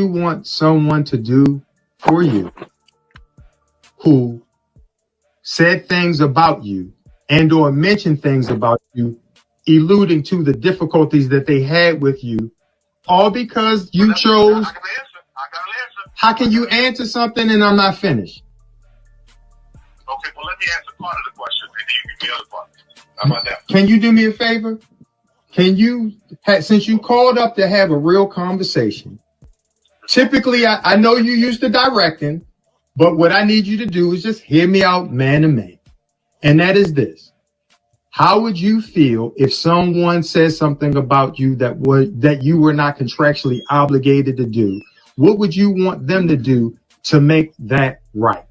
you want someone to do for you who said things about you and or mentioned things about you, alluding to the difficulties that they had with you, all because you chose? I got an answer. How can you answer something and I'm not finished? Okay, well, let me answer part of the question, and then you give me the other part. How about that? Can you do me a favor? Can you, since you called up to have a real conversation, typically I know you used to directing, but what I need you to do is just hear me out man to man. And that is this. How would you feel if someone says something about you that you were not contractually obligated to do? What would you want them to do to make that right?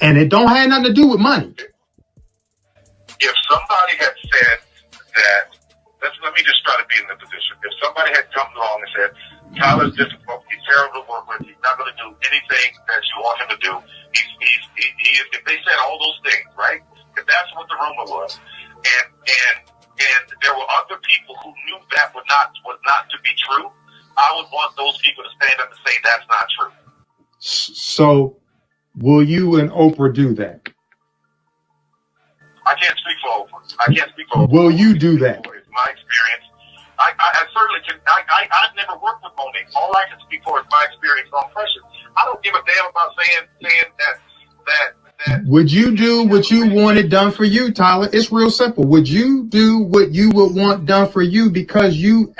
And it don't have nothing to do with money. If somebody had said that, let me just try to be in the position. If somebody had come along and said, Tyler's difficult, he's terrible to work with, he's not going to do anything that you want him to do. If they said all those things, right? If that's what the rumor was, and there were other people who knew that was not to be true, I would want those people to stand up and say that's not true. So, will you and Oprah do that? I can't speak for Oprah. Will you do that? It's my experience. I certainly can. I've never worked with Monique. All I can speak for is my experience on Precious. I don't give a damn about saying that. Would you do what you wanted done for you, Tyler? It's real simple. Would you do what you would want done for you because you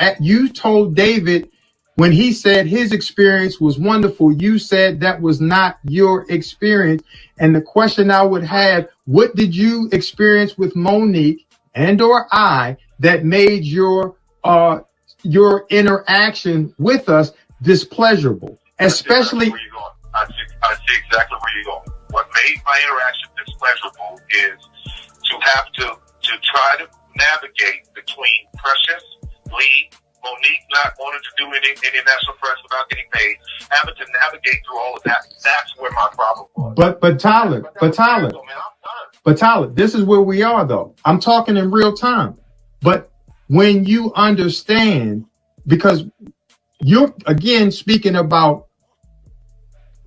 told David when he said his experience was wonderful, you said that was not your experience. And the question I would have, what did you experience with Monique and or I that made your interaction with us displeasurable? Especially, I see exactly where you're going. What made my interaction displeasurable is to have to try to navigate between Precious, Lee, Monique not wanting to do any national press without getting paid, having to navigate through all of that. That's where my problem was. But Tyler, this is where we are though. I'm talking in real time. But when you understand, because you're again speaking about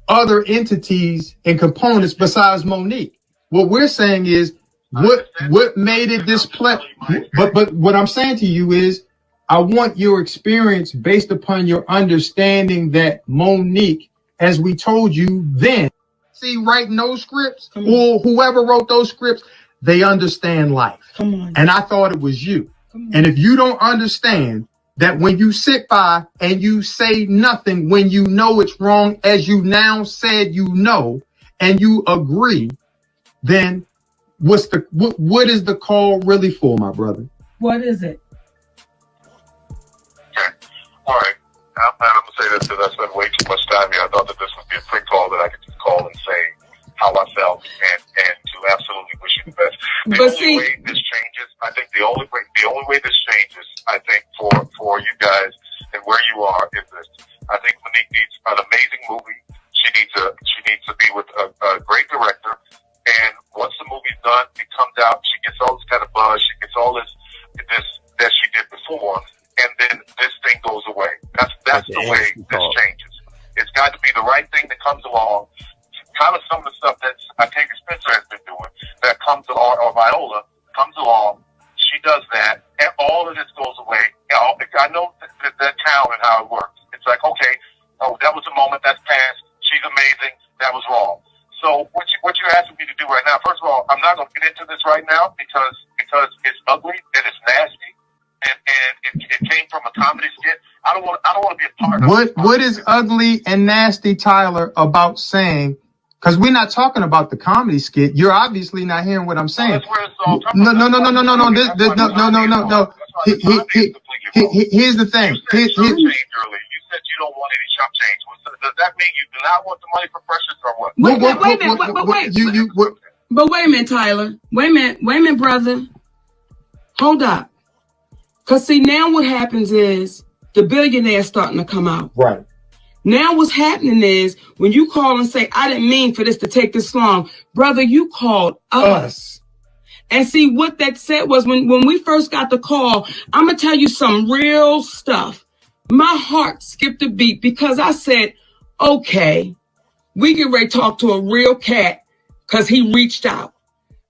other entities and components besides Monique. What we're saying is what made it but what I'm saying to you is I want your experience based upon your understanding that Monique, as we told you then, see writing those scripts or whoever wrote those scripts, they understand life. Come on. And I thought it was you. And if you don't understand that when you sit by and you say nothing when you know it's wrong, as you now said you know, and you agree, then what is the call really for, my brother? What is it? Okay. All right. I'm going to say this because I spent way too much time here. I thought that this would be a quick call that I could just call and say how I felt and to absolutely wish you the best. The only way this changes, I think the only way this changes, I think for you guys and where you are is this. I think Monique needs an amazing movie. She needs to be with a great director. And once the movie's done, it comes out, she gets all this kind of buzz, she gets all this that she did before, and then this thing goes away. That's the way this changes. It's got to be the right thing that comes along. Kind of some of the stuff that Octavia Spencer has been doing that comes along, or Viola comes along, she does that, and all of this goes away. I know that town and how it works. It's like, okay, that was a moment, that's past, she's amazing, that was wrong. So what you're asking me to do right now, first of all, I'm not going to get into this right now because it's ugly and it's nasty and it came from a comedy skit. I don't want to be a part of it. What is ugly and nasty, Tyler, about saying? Because we're not talking about the comedy skit. You're obviously not hearing what I'm saying. That's where it's all No. Here's the thing. You said chump change earlier. You said you don't want any chump change. Does that mean you do not want the money for Precious or what? But wait a minute, Tyler. Wait a minute, brother. Hold up. Because see, now what happens is the billionaire's starting to come out. Right. Now what's happening is when you call and say, I didn't mean for this to take this long. Brother, you called us. And see, what that said was when we first got the call, I'm going to tell you some real stuff. my heart skipped a beat because I said, okay, we get ready to talk to a real cat because he reached out.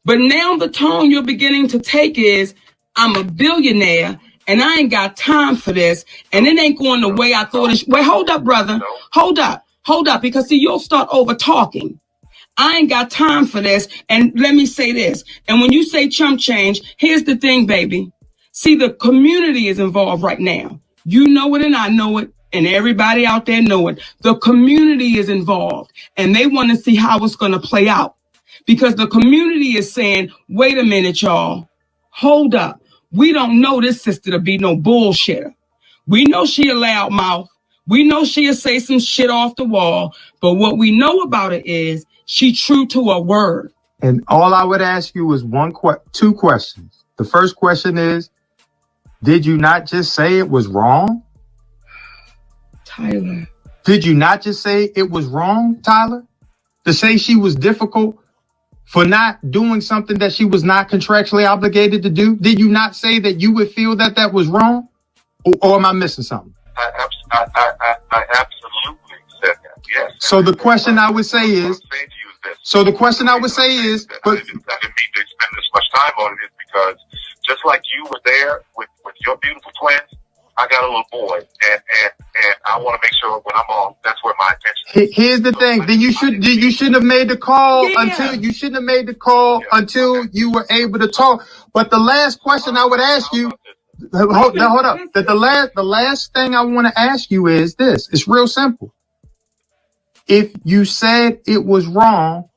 But now the tone you're beginning to take is, I'm a billionaire and I ain't got time for this. And it ain't going the way I thought it. Wait, hold up, brother. Hold up. Because see, you'll start over talking. I ain't got time for this. And let me say this. And when you say chump change, here's the thing, baby. See, the community is involved right now. You know it and I know it. And everybody out there know it. The community is involved and they want to see how it's going to play out. Because the community is saying, wait a minute, y'all. Hold up. We don't know this sister to be no bullshitter. We know she a loud mouth. We know she'll say some shit off the wall. But what we know about her is she true to her word. And all I would ask you is two questions. The first question is, did you not just say it was wrong? Tyler. Did you not just say it was wrong, Tyler? To say she was difficult for not doing something that she was not contractually obligated to do? Did you not say that you would feel that that was wrong? Or am I missing something? I absolutely said that, yes. So the question I would say is, but I didn't mean to spend this much time on it is because just like you were there with your beautiful twins, I got a little boy, and I want to make sure when I'm off, that's where my attention is. Here's the thing. Then you shouldn't have made the call until you were able to talk. But the last question I would ask you, hold up. The last thing I want to ask you is this. It's real simple. If you said it was wrong,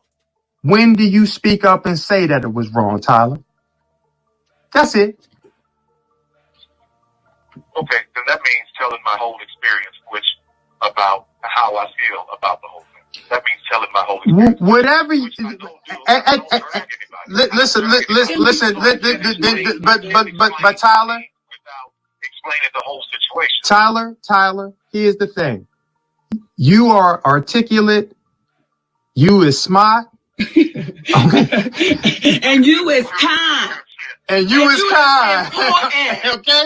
when do you speak up and say that it was wrong, Tyler? That's it. Okay, then that means telling my whole experience, about how I feel about the whole thing. That means telling my whole experience. Whatever you listen, but Tyler, without explaining the whole situation. Tyler, here's the thing. You are articulate. You is smart. Okay. And you is kind. And you is kind. Okay. Okay.